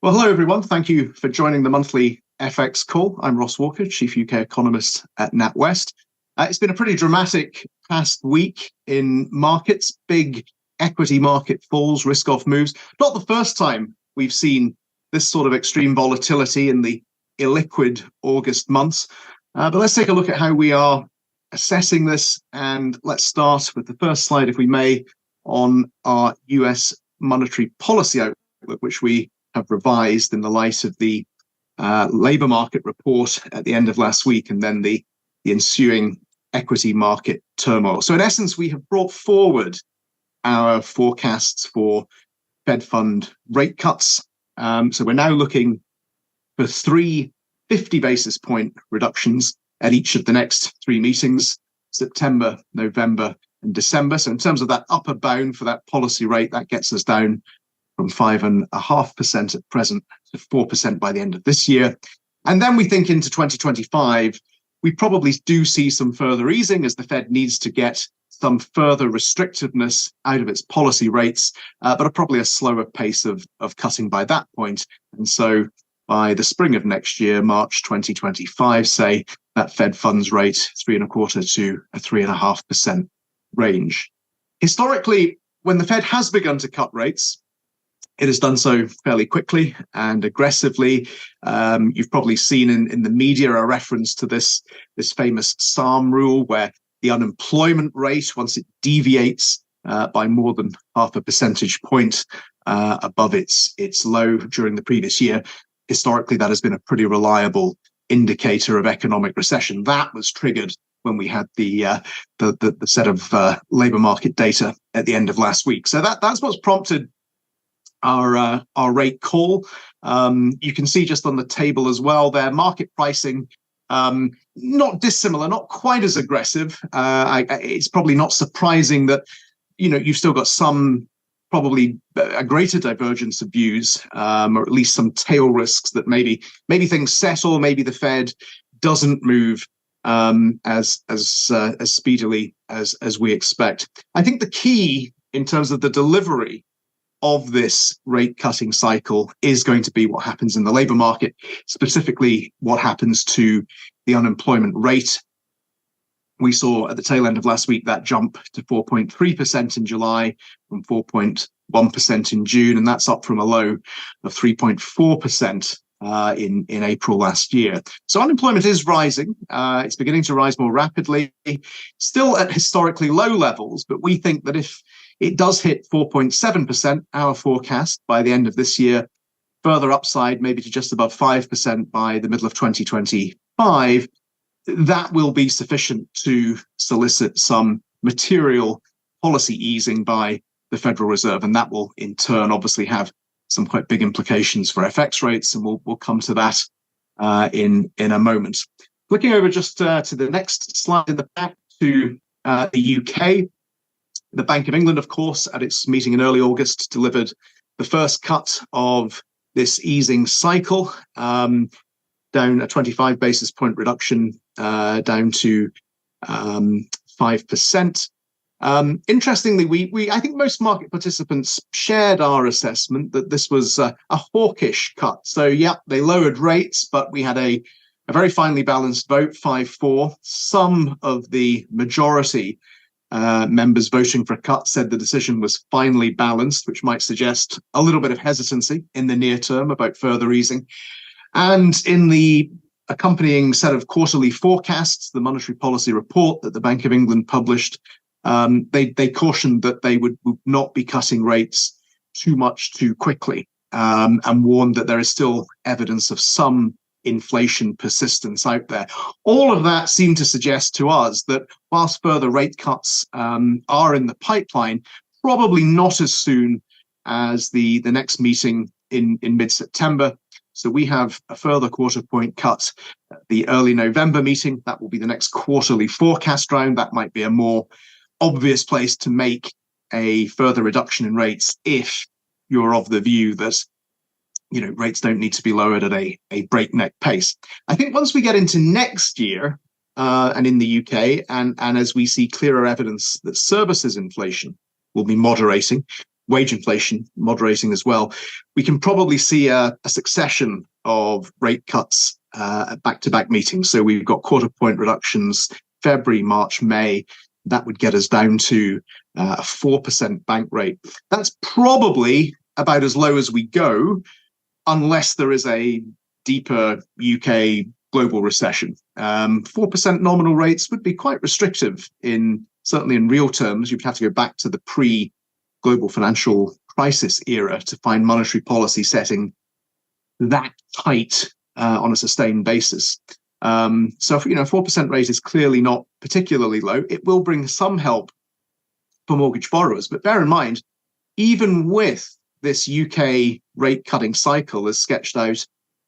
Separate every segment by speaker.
Speaker 1: Well, hello, everyone. Thank you for joining the monthly FX call. I'm Ross Walker, Chief UK Economist at NatWest. It's been a pretty dramatic past week in markets, big equity market falls, risk-off moves. Not the first time we've seen this sort of extreme volatility in the illiquid August months. But let's take a look at how we are assessing this. And let's start with the first slide, if we may, on our US monetary policy outlook, which we have revised in the light of the labour market report at the end of last week and then the ensuing equity market turmoil. So in essence, we have brought forward our forecasts for Fed fund rate cuts. So we're now looking for 3 50 basis point reductions at each of the next 3 meetings, September, November, and December. So in terms of that upper bound for that policy rate, that gets us down from 5.5% at present to 4% by the end of this year. And then we think into 2025, we probably do see some further easing as the Fed needs to get some further restrictiveness out of its policy rates, but probably a slower pace of cutting by that point. And so by the spring of next year, March 2025, say, that Fed funds rate 3.25% to a 3.5% range. Historically, when the Fed has begun to cut rates, it has done so fairly quickly and aggressively. You've probably seen in the media a reference to this famous SARM rule, where the unemployment rate, once it deviates by more than half a percentage point above its low during the previous year, historically that has been a pretty reliable indicator of economic recession. That was triggered when we had the set of labour market data at the end of last week. So that's what's prompted our rate call. You can see just on the table as well there, market pricing, not dissimilar, not quite as aggressive. It's probably not surprising that, you've still got some, probably a greater divergence of views, or at least some tail risks that maybe things settle, maybe the Fed doesn't move as speedily as we expect. I think the key in terms of the delivery of this rate cutting cycle is going to be what happens in the labour market, specifically what happens to the unemployment rate. We saw at the tail end of last week that jump to 4.3% in July from 4.1% in June, and that's up from a low of 3.4% in April last year. So unemployment is rising. It's beginning to rise more rapidly, still at historically low levels, but we think that if it does hit 4.7%, our forecast, by the end of this year, further upside maybe to just above 5% by the middle of 2025, that will be sufficient to solicit some material policy easing by the Federal Reserve. And that will in turn obviously have some quite big implications for FX rates. And we'll come to that in a moment. Looking over just to the next slide in the back to the UK. The Bank of England, of course, at its meeting in early August, delivered the first cut of this easing cycle, down a 25 basis point reduction, down to 5%. Interestingly, I think most market participants shared our assessment that this was a hawkish cut. So, yeah, they lowered rates, but we had a very finely balanced vote, 5-4. Some of the majority members voting for a cut said the decision was finely balanced, which might suggest a little bit of hesitancy in the near term about further easing. And in the accompanying set of quarterly forecasts, the monetary policy report that the Bank of England published, they cautioned that they would not be cutting rates too much too quickly, and warned that there is still evidence of some inflation persistence out there. All of that seemed to suggest to us that whilst further rate cuts are in the pipeline, probably not as soon as the next meeting in mid-September. So we have a further quarter point cut at the early November meeting. That will be the next quarterly forecast round. That might be a more obvious place to make a further reduction in rates if you're of the view that rates don't need to be lowered at a breakneck pace. I think once we get into next year, and in the UK, and as we see clearer evidence that services inflation will be moderating, wage inflation moderating as well, we can probably see a succession of rate cuts at back-to-back meetings. So we've got quarter point reductions, February, March, May. That would get us down to a 4% bank rate. That's probably about as low as we go, unless there is a deeper UK global recession. 4% nominal rates would be quite restrictive certainly in real terms. You'd have to go back to the pre-global financial crisis era to find monetary policy setting that tight on a sustained basis. So, 4% rate is clearly not particularly low. It will bring some help for mortgage borrowers, but bear in mind, even with this UK rate cutting cycle as sketched out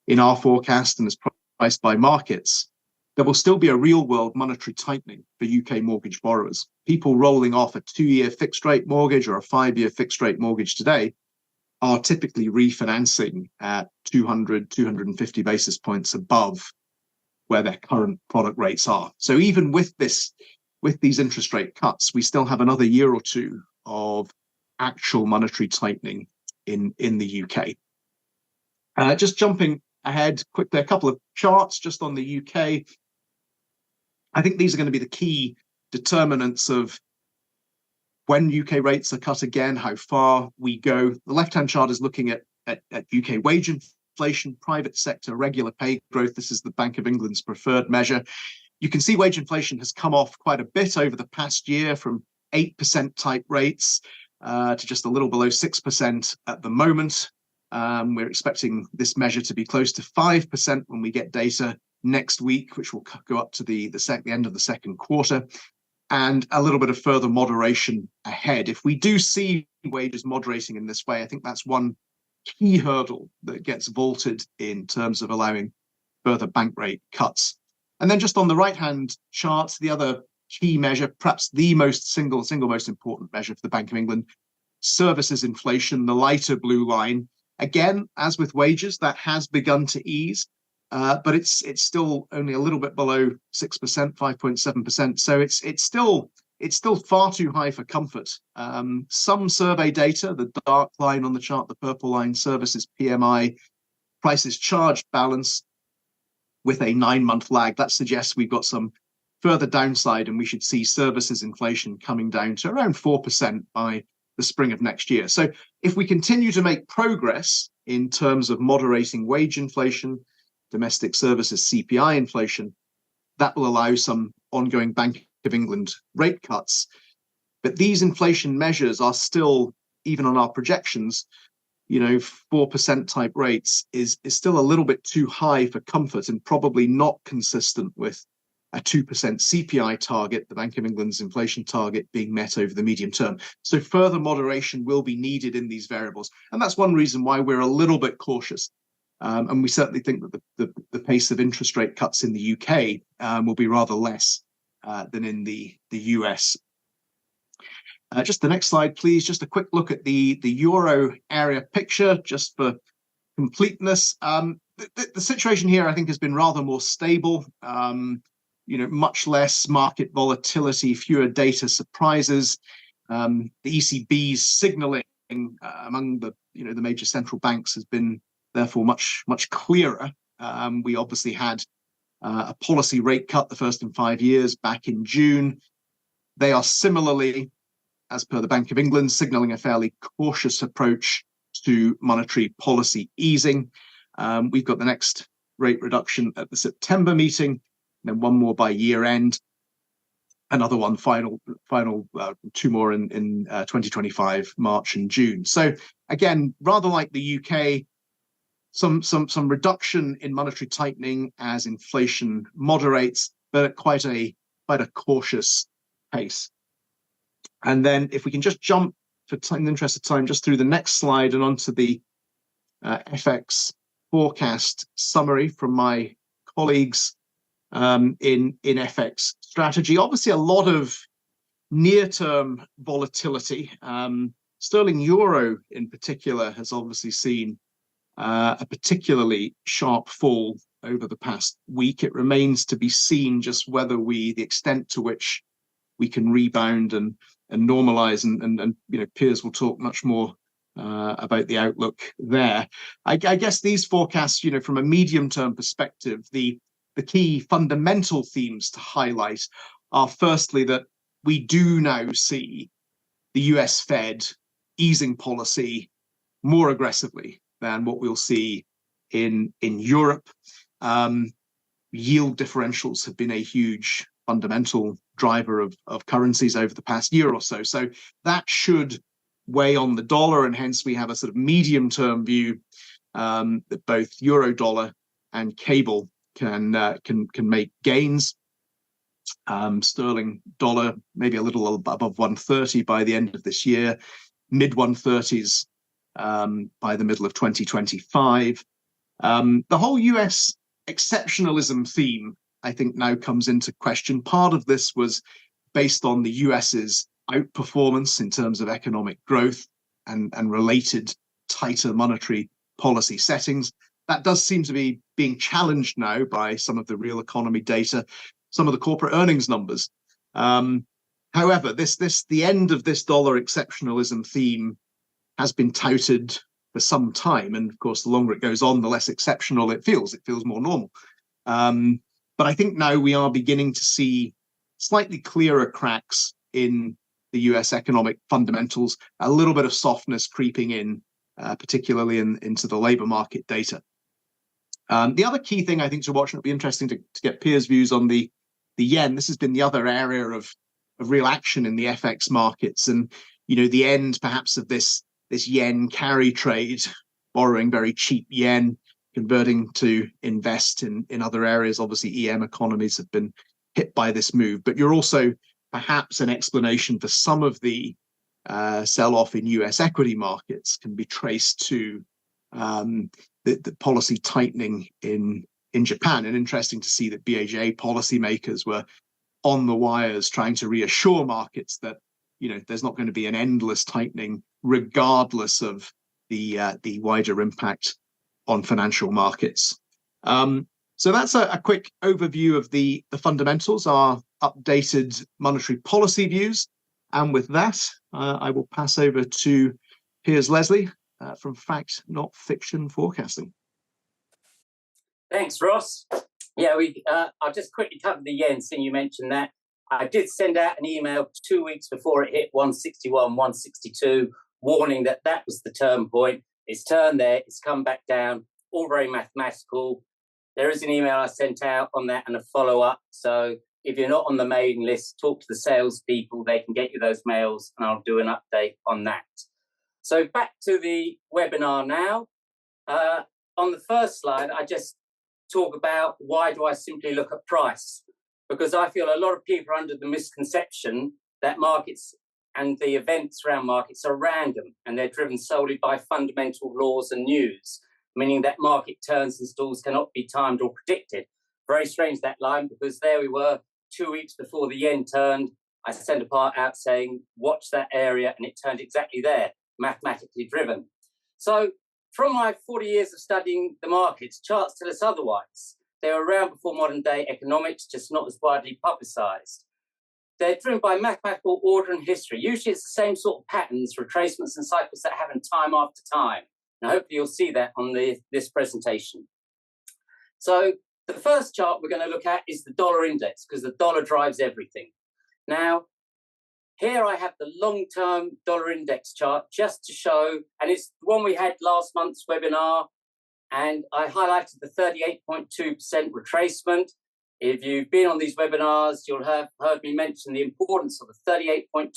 Speaker 1: in our forecast and as priced by markets, there will still be a real world monetary tightening for UK mortgage borrowers. People rolling off a 2-year fixed rate mortgage or a 5-year fixed rate mortgage today are typically refinancing at 200, 250 basis points above where their current product rates are. So even with these interest rate cuts, we still have another year or two of actual monetary tightening in the UK. Just jumping ahead quickly, a couple of charts just on the UK. I think these are going to be the key determinants of when UK rates are cut again, how far we go. The left-hand chart is looking at UK wage inflation, private sector regular pay growth. This is the Bank of England's preferred measure. You can see wage inflation has come off quite a bit over the past year from 8% type rates to just a little below 6% at the moment. We're expecting this measure to be close to 5% when we get data next week, which will go up to the end of the second quarter, and a little bit of further moderation ahead. If we do see wages moderating in this way, I think that's one key hurdle that gets vaulted in terms of allowing further bank rate cuts. And then just on the right-hand chart, the other key measure, perhaps the single most important measure for the Bank of England, services inflation, the lighter blue line. Again, as with wages, that has begun to ease, but it's still only a little bit below 6%, 5.7%. So it's still far too high for comfort. Some survey data, the dark line on the chart, the purple line, services PMI, prices charged balance with a 9-month lag, that suggests we've got some further downside, and we should see services inflation coming down to around 4% by the spring of next year. So if we continue to make progress in terms of moderating wage inflation, domestic services CPI inflation, that will allow some ongoing Bank of England rate cuts. But these inflation measures are still, even on our projections, 4% type rates is still a little bit too high for comfort, and probably not consistent with a 2% CPI target, the Bank of England's inflation target, being met over the medium term. So further moderation will be needed in these variables. And that's one reason why we're a little bit cautious. And we certainly think that the pace of interest rate cuts in the UK will be rather less than in the US. Just the next slide, please. Just a quick look at the euro area picture, just for completeness. The situation here, I think, has been rather more stable. Much less market volatility, fewer data surprises. The ECB's signaling among the major central banks has been therefore much clearer. We obviously had a policy rate cut, the first in 5 years, back in June. They are similarly, as per the Bank of England, signaling a fairly cautious approach to monetary policy easing. We've got the next rate reduction at the September meeting, then one more by year end, another one final 2 more in 2025, March and June. So again, rather like the UK, some reduction in monetary tightening as inflation moderates, but at quite a cautious pace. And then if we can just jump, in the interest of time, just through the next slide and onto the FX forecast summary from my colleagues in FX strategy. Obviously, a lot of near-term volatility. Sterling euro in particular has obviously seen a particularly sharp fall over the past week. It remains to be seen just whether the extent to which we can rebound and normalize, and Piers will talk much more about the outlook there. I guess these forecasts, from a medium-term perspective, the key fundamental themes to highlight are firstly that we do now see the US Fed easing policy more aggressively than what we'll see in Europe. Yield differentials have been a huge fundamental driver of currencies over the past year or so. So that should weigh on the dollar, and hence we have a sort of medium-term view that both euro dollar and cable can make gains. Sterling dollar maybe a little above 130 by the end of this year, mid 130s by the middle of 2025. The whole US exceptionalism theme, I think, now comes into question. Part of this was based on the US's outperformance in terms of economic growth and related tighter monetary policy settings. That does seem to be being challenged now by some of the real economy data, some of the corporate earnings numbers. However, the end of this dollar exceptionalism theme has been touted for some time, and of course, the longer it goes on, the less exceptional it feels. It feels more normal. But I think now we are beginning to see slightly clearer cracks in the US economic fundamentals, a little bit of softness creeping in, particularly into the labor market data. The other key thing I think to watch, and it'll be interesting to get Piers' views on the yen. This has been the other area of real action in the FX markets, and the end perhaps of this yen carry trade, borrowing very cheap yen, converting to invest in other areas. Obviously, EM economies have been hit by this move, but you're also perhaps an explanation for some of the sell-off in US equity markets can be traced to the policy tightening in Japan. And interesting to see that BOJ policymakers were on the wires trying to reassure markets that there's not going to be an endless tightening regardless of the wider impact on financial markets. So that's a quick overview of the fundamentals, our updated monetary policy views. And with that, I will pass over to Piers Leslie from FactNotFiction Forecasting.
Speaker 2: Thanks, Ross. Yeah, I'll just quickly cover the yen, seeing you mentioned that. I did send out an email 2 weeks before it hit 161, 162, warning that was the turn point. It's turned there, it's come back down, all very mathematical. There is an email I sent out on that and a follow-up. So if you're not on the mailing list, talk to the salespeople. They can get you those mails, and I'll do an update on that. So back to the webinar now. On the first slide, I just talk about why do I simply look at price? Because I feel a lot of people are under the misconception that markets and the events around markets are random and they're driven solely by fundamental laws and news, meaning that market turns and stalls cannot be timed or predicted. Very strange, that line, because there we were 2 weeks before the yen turned. I sent a part out saying, watch that area, and it turned exactly there, mathematically driven. So from my 40 years of studying the markets, charts tell us otherwise. They were around before modern day economics, just not as widely publicized. They're driven by mathematical order and history. Usually it's the same sort of patterns, retracements and cycles that happen time after time. And hopefully you'll see that on this presentation. So the first chart we're going to look at is the dollar index, because the dollar drives everything. Now, here I have the long-term dollar index chart just to show, and it's the one we had last month's webinar, and I highlighted the 38.2% retracement. If you've been on these webinars, you'll have heard me mention the importance of the 38.2%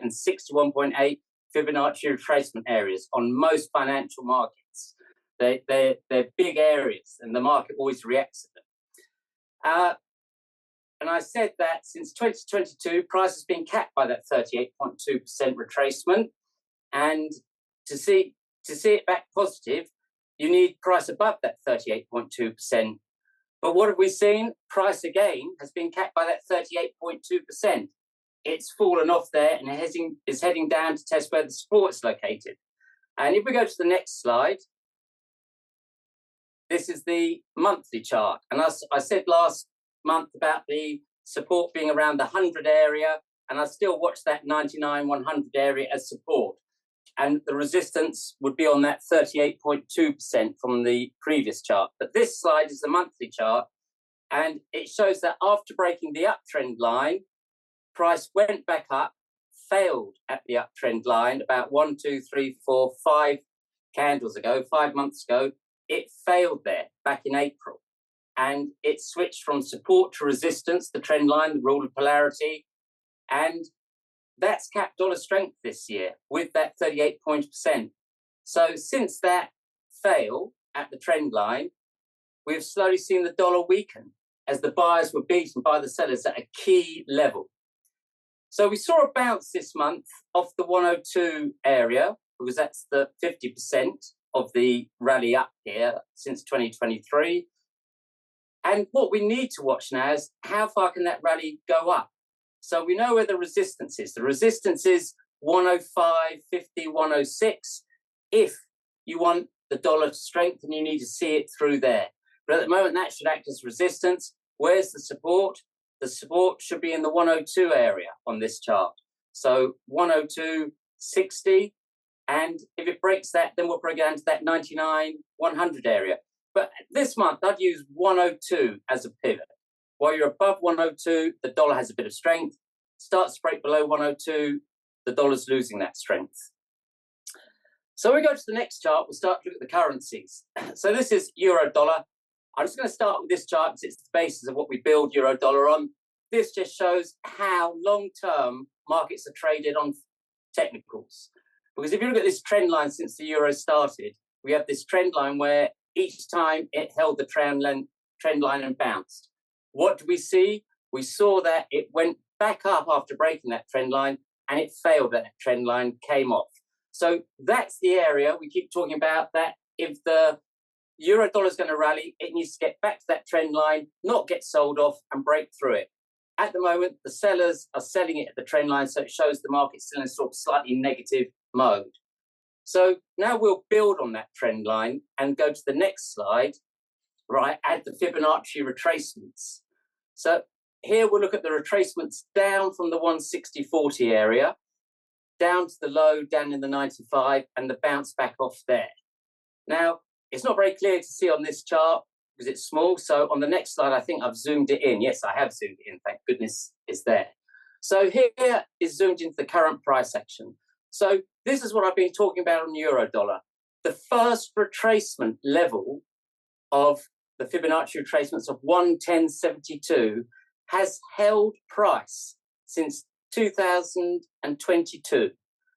Speaker 2: and 61.8 Fibonacci retracement areas on most financial markets. They're big areas, and the market always reacts to them. And I said that since 2022, price has been capped by that 38.2% retracement. And to see it back positive, you need price above that 38.2%. But what have we seen? Price again has been capped by that 38.2%. It's fallen off there and is heading down to test where the support is located. And if we go to the next slide, this is the monthly chart. And I said last month about the support being around the 100 area. and I still watch that 99, 100 area as support. And the resistance would be on that 38.2% from the previous chart. But this slide is the monthly chart, and it shows that after breaking the uptrend line, price went back up, failed at the uptrend line about 1, 2, 3, 4, 5 candles ago, 5 months ago. It failed there back in April, and it switched from support to resistance, the trend line, the rule of polarity, and that's capped dollar strength this year with that 38%. So since that fail at the trend line, we've slowly seen the dollar weaken as the buyers were beaten by the sellers at a key level. So we saw a bounce this month off the 102 area, because that's the 50% of the rally up here since 2023. And what we need to watch now is how far can that rally go up? So we know where the resistance is. The resistance is 105.50, 106. If you want the dollar to strengthen, you need to see it through there. But at the moment, that should act as resistance. Where's the support? The support should be in the 102 area on this chart. So 102.60. And if it breaks that, then we'll probably go into that 99, 100 area. But this month, I'd use 102 as a pivot. While you're above 102, the dollar has a bit of strength. Starts to break below 102, the dollar's losing that strength. So we go to the next chart, we'll start to look at the currencies. So this is euro dollar. I'm just going to start with this chart because it's the basis of what we build euro dollar on. This just shows how long-term markets are traded on technicals. Because if you look at this trend line since the euro started, we have this trend line where each time it held the trend line and bounced. What do we see? We saw that it went back up after breaking that trend line, and it failed at that trend line, came off. So that's the area we keep talking about, that if the euro dollar is going to rally, it needs to get back to that trend line, not get sold off and break through it. At the moment, the sellers are selling it at the trend line, so it shows the market's still in a sort of slightly negative mode. So now we'll build on that trend line and go to the next slide, right, add the Fibonacci retracements. So here we'll look at the retracements down from the 160.40 area, down to the low, down in the 95, and the bounce back off there. Now, it's not very clear to see on this chart because it's small. So on the next slide, I think I've zoomed it in. Yes, I have zoomed it in. Thank goodness it's there. So here is zoomed into the current price action. So this is what I've been talking about on euro dollar. The first retracement level of the Fibonacci retracements of 110.72 has held price since 2022.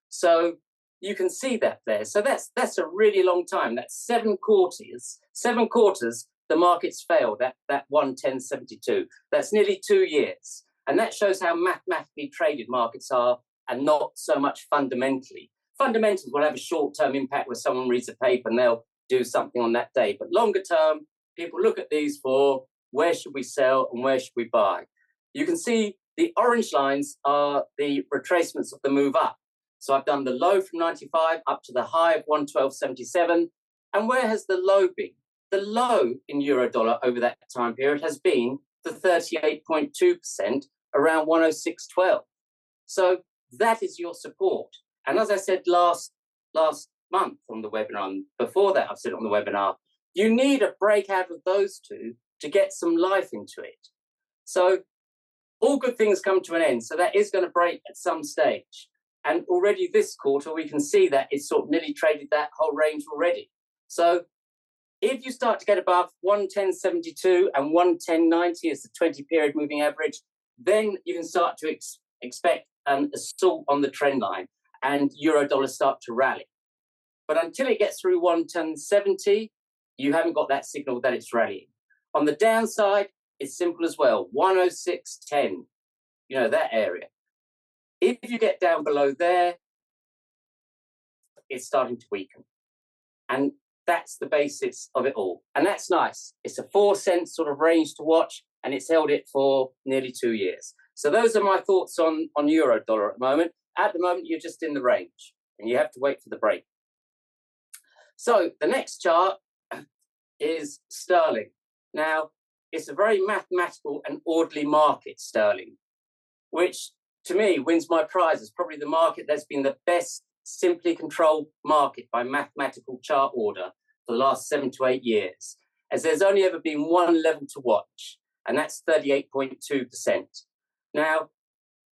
Speaker 2: So you can see that there. So that's a really long time. That's 7 quarters. 7 quarters the market's failed at that 110.72. That's nearly 2 years. And that shows how mathematically traded markets are and not so much fundamentally. Fundamentals will have a short-term impact where someone reads a paper and they'll do something on that day. But longer term, people look at these for where should we sell and where should we buy. You can see the orange lines are the retracements of the move up. So I've done the low from 95 up to the high of 112.77. And where has the low been? The low in euro dollar over that time period has been the 38.2%, around 106.12. So that is your support. And as I said last month on the webinar, and before that I've said on the webinar, you need a break out of those two to get some life into it. So all good things come to an end. So that is going to break at some stage. And already this quarter, we can see that it's sort of nearly traded that whole range already. So if you start to get above 110.72 and 110.90 as the 20-period moving average, then you can start to expect an assault on the trend line and euro dollar start to rally. But until it gets through 110.70, you haven't got that signal that it's rallying. On the downside, it's simple as well, 106.10, you know, that area. If you get down below there, it's starting to weaken. And that's the basis of it all. And that's nice. It's a 4-cent sort of range to watch, and it's held it for nearly 2 years. So those are my thoughts on euro dollar at the moment. At the moment, you're just in the range, and you have to wait for the break. So the next chart is sterling. Now, it's a very mathematical and orderly market, sterling, which to me, wins my prize as probably the market that's been the best simply controlled market by mathematical chart order for the last 7 to 8 years, as there's only ever been one level to watch, and that's 38.2%. Now,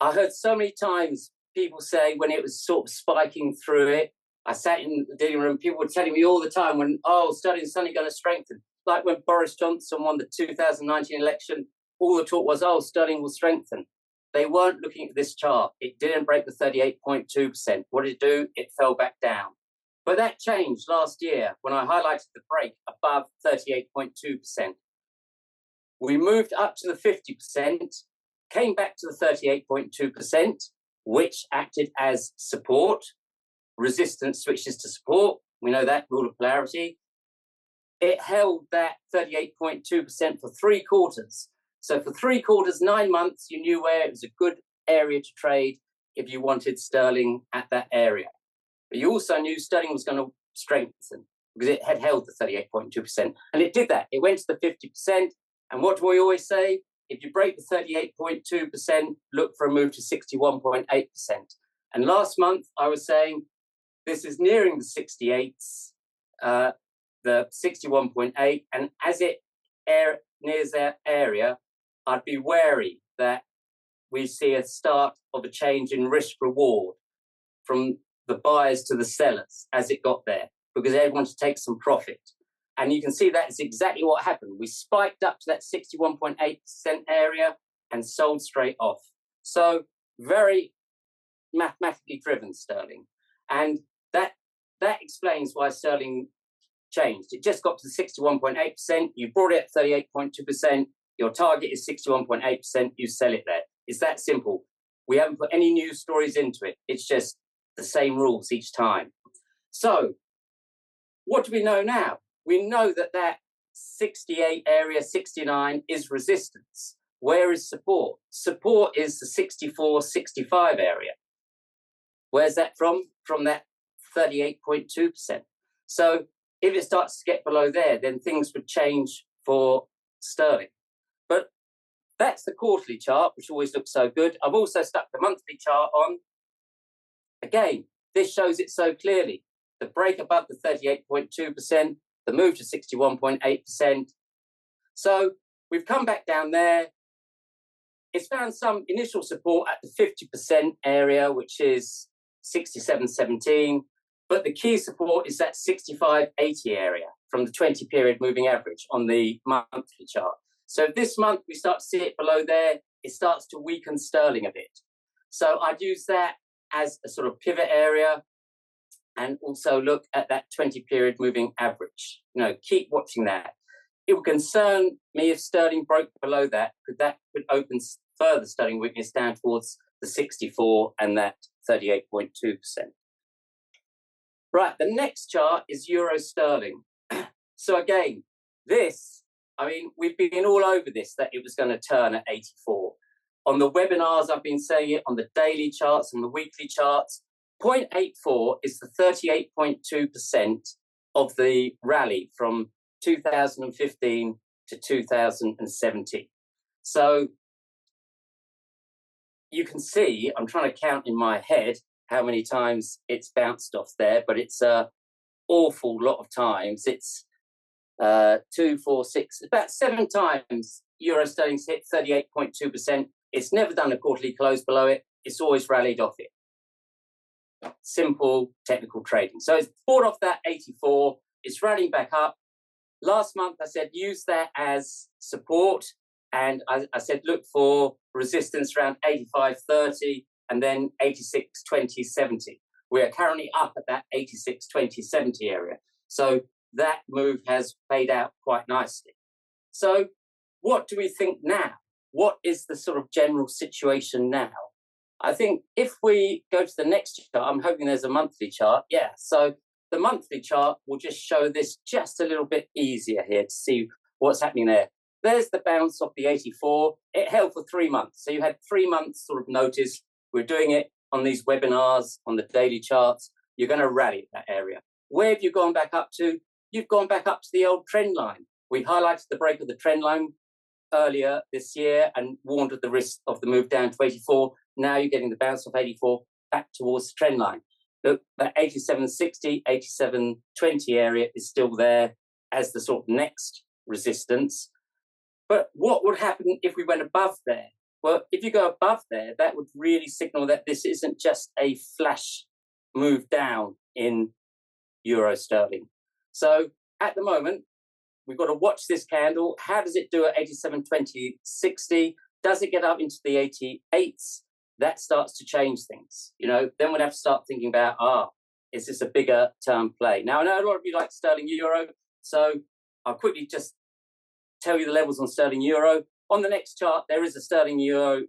Speaker 2: I heard so many times people say when it was sort of spiking through it, I sat in the dealing room, people were telling me all the time when, sterling's suddenly going to strengthen. Like when Boris Johnson won the 2019 election, all the talk was, sterling will strengthen. They weren't looking at this chart. It didn't break the 38.2%. What did it do? It fell back down. But that changed last year when I highlighted the break above 38.2%. We moved up to the 50%, came back to the 38.2%, which acted as support. Resistance switches to support. We know that rule of polarity. It held that 38.2% for 3 quarters. So for 3 quarters, 9 months, you knew where it was a good area to trade if you wanted sterling at that area. But you also knew sterling was going to strengthen because it had held the 38.2%. And it did that. It went to the 50%. And what do we always say? If you break the 38.2%, look for a move to 61.8%. And last month, I was saying this is nearing the 68s, the 61.8. And as it nears that area, I'd be wary that we see a start of a change in risk reward from the buyers to the sellers as it got there, because they want to take some profit. And you can see that is exactly what happened. We spiked up to that 61.8% area and sold straight off. So very mathematically driven sterling. And that explains why sterling changed. It just got to 61.8%. You brought it at 38.2%. Your target is 61.8%. You sell it there. It's that simple. We haven't put any news stories into it. It's just the same rules each time. So what do we know now? We know that 68 area, 69 is resistance. Where is support? Support is the 64, 65 area. Where's that from? From that 38.2%. So if it starts to get below there, then things would change for sterling. But that's the quarterly chart, which always looks so good. I've also stuck the monthly chart on. Again, this shows it so clearly. The break above the 38.2%, the move to 61.8%. So we've come back down there. It's found some initial support at the 50% area, which is 67.17. But the key support is that 65.80 area from the 20 period moving average on the monthly chart. So this month we start to see it below there, it starts to weaken sterling a bit. So I'd use that as a sort of pivot area and also look at that 20 period moving average. Keep watching that. It would concern me if sterling broke below that, because that could open further sterling weakness down towards the 64 and that 38.2%. Right, the next chart is euro sterling. So again, we've been all over this, that it was going to turn at 84. On the webinars, I've been saying it, on the daily charts, on the weekly charts. 0.84 is the 38.2% of the rally from 2015 to 2017. So you can see, I'm trying to count in my head how many times it's bounced off there, but it's an awful lot of times. It's 2, 4, 6, about 7 times euro sterling's hit 38.2%. It's never done a quarterly close below it. It's always rallied off it. Simple technical trading. So it's bought off that 84. It's rallying back up. Last month, I said use that as support. And I said look for resistance around 85.30 and then 86.20.70. We are currently up at that 86.20.70 area. So that move has played out quite nicely. So what do we think now? What is the sort of general situation now? I think if we go to the next chart, I'm hoping there's a monthly chart. Yeah, so the monthly chart will just show this just a little bit easier here to see what's happening there. There's the bounce off the 84. It held for 3 months. So you had 3 months sort of notice. We're doing it on these webinars, on the daily charts. You're going to rally that area. Where have you gone back up to? You've gone back up to the old trend line. We highlighted the break of the trend line earlier this year and warned of the risk of the move down to 84. now you're getting the bounce off 84 back towards the trend line. Look, that 87.60, 87.20 area is still there as the sort of next resistance. But what would happen if we went above there? Well, if you go above there, that would really signal that this isn't just a flash move down in euro sterling. So at the moment, we've got to watch this candle. How does it do at 87.20.60? Does it get up into the 88s? That starts to change things. Then we'd have to start thinking about, is this a bigger term play? Now, I know a lot of you like sterling euro, so I'll quickly just tell you the levels on sterling euro. On the next chart, there is a sterling euro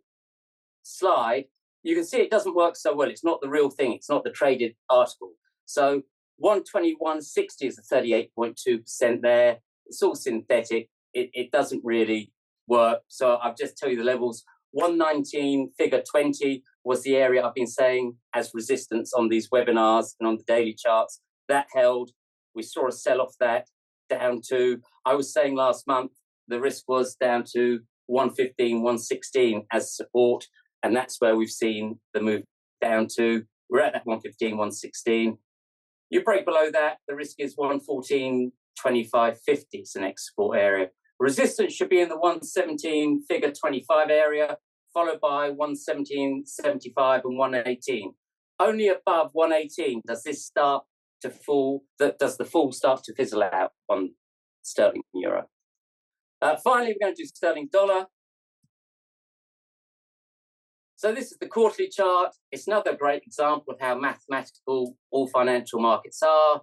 Speaker 2: slide. You can see it doesn't work so well. It's not the real thing. It's not the traded article. So 121.60 is a 38.2% there. It's all synthetic. It doesn't really work. So I'll just tell you the levels. 119 figure 20 was the area I've been saying as resistance on these webinars and on the daily charts. That held. We saw a sell-off that down to, I was saying last month, the risk was down to 115, 116 as support. And that's where we've seen the move down to. We're at that 115, 116. You break below that, the risk is 114, 25, 50 is the next support area. Resistance should be in the 117 figure 25 area, followed by 117.75 and 118. Only above 118 does this start to fall, does the fall start to fizzle out on sterling euro. Finally, we're going to do sterling dollar. So this is the quarterly chart. It's another great example of how mathematical all financial markets are.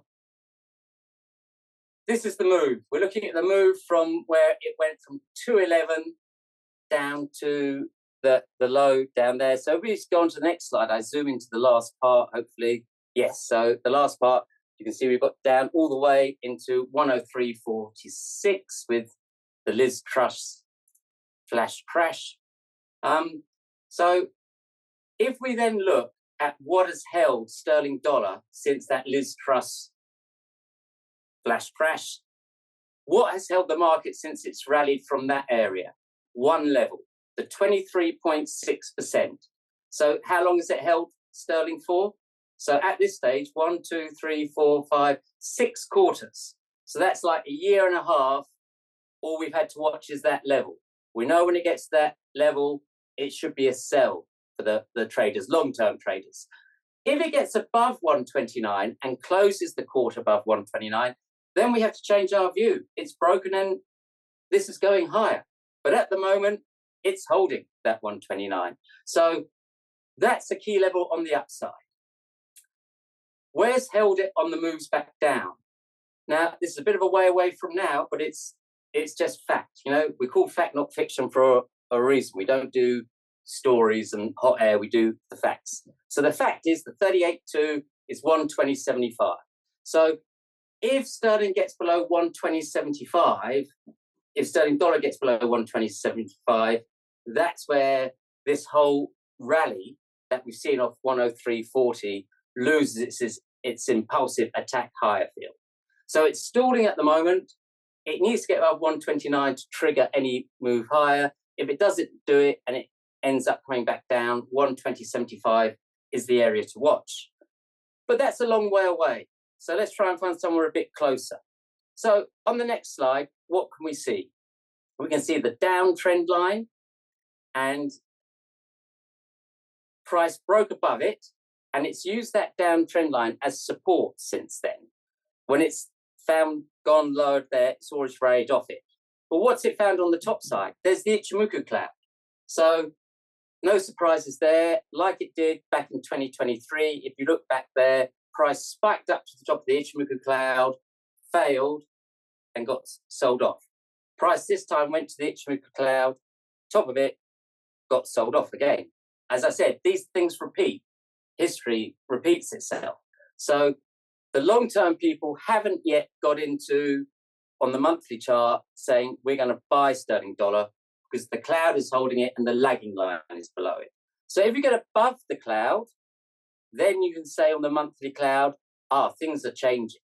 Speaker 2: This is the move. We're looking at the move from where it went from 211 down to the low down there. So we just go on to the next slide. I zoom into the last part, hopefully. Yes, so the last part, you can see we've got down all the way into 103.46 with the Liz Truss flash crash. So if we then look at what has held sterling dollar since that Liz Truss flash crash, what has held the market since it's rallied from that area? One level, the 23.6%. So how long has it held sterling for? So at this stage, 1, 2, 3, 4, 5, 6 quarters. So that's like a year and a half. All we've had to watch is that level. We know when it gets to that level, it should be a sell for the traders, long-term traders. If it gets above 129 and closes the quarter above 129, then we have to change our view. It's broken and this is going higher. But at the moment, it's holding that 129. So that's a key level on the upside. Where's held it on the moves back down? Now, this is a bit of a way away from now, but it's just fact. We call fact not fiction for a reason. We don't do stories and hot air. We do the facts. So the fact is the 38.2 is 120.75. So if sterling gets below 120.75, if sterling dollar gets below 120.75, that's where this whole rally that we've seen off 103.40 loses its impulsive attack higher field. So it's stalling at the moment. It needs to get above 129 to trigger any move higher. If it doesn't do it and it ends up coming back down, 120.75 is the area to watch. But that's a long way away. So let's try and find somewhere a bit closer. So on the next slide, what can we see? We can see the downtrend line, and price broke above it, and it's used that downtrend line as support since then. When it's gone lower there, it's always rayed off it. But what's it found on the top side? There's the Ichimoku cloud. So no surprises there, like it did back in 2023. If you look back there, price spiked up to the top of the Ichimoku cloud, failed, and got sold off. Price this time went to the Ichimoku cloud, top of it, got sold off again. As I said, these things repeat. History repeats itself. So the long-term people haven't yet got into, on the monthly chart, saying we're going to buy sterling dollar because the cloud is holding it and the lagging line is below it. So if you get above the cloud, then you can say on the monthly cloud, things are changing.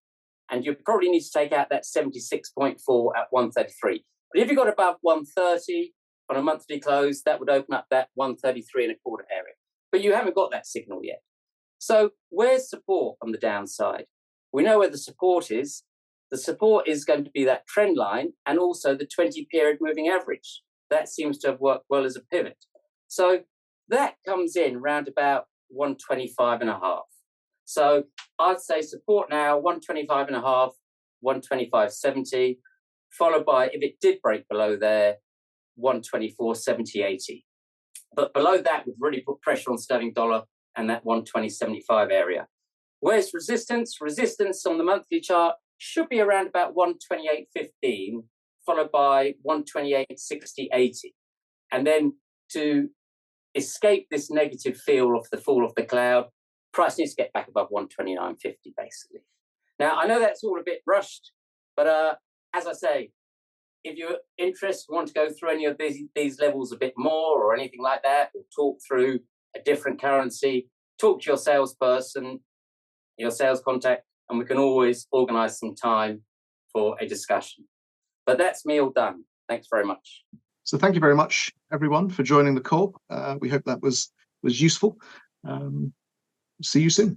Speaker 2: And you probably need to take out that 76.4 at 133. But if you got above 130 on a monthly close, that would open up that 133.25 area. but you haven't got that signal yet. So where's support on the downside? We know where the support is. The support is going to be that trend line and also the 20-period moving average. That seems to have worked well as a pivot. So that comes in round about 125.5. So I'd say support now 125.5, 125.70, followed by, if it did break below there, 124.70.80. But below that would really put pressure on sterling dollar and that 120.75 area. Where's resistance? Resistance on the monthly chart should be around about 128.15, followed by 128.60.80. And then to escape this negative feel of the fall of the cloud, price needs to get back above 129.50, basically. Now, I know that's all a bit rushed, but as I say, if you're interested, want to go through any of these levels a bit more or anything like that, or talk through a different currency, talk to your salesperson, your sales contact, and we can always organize some time for a discussion. But that's me all done. Thanks very much.
Speaker 1: So thank you very much, everyone, for joining the call. We hope that was useful. See you soon.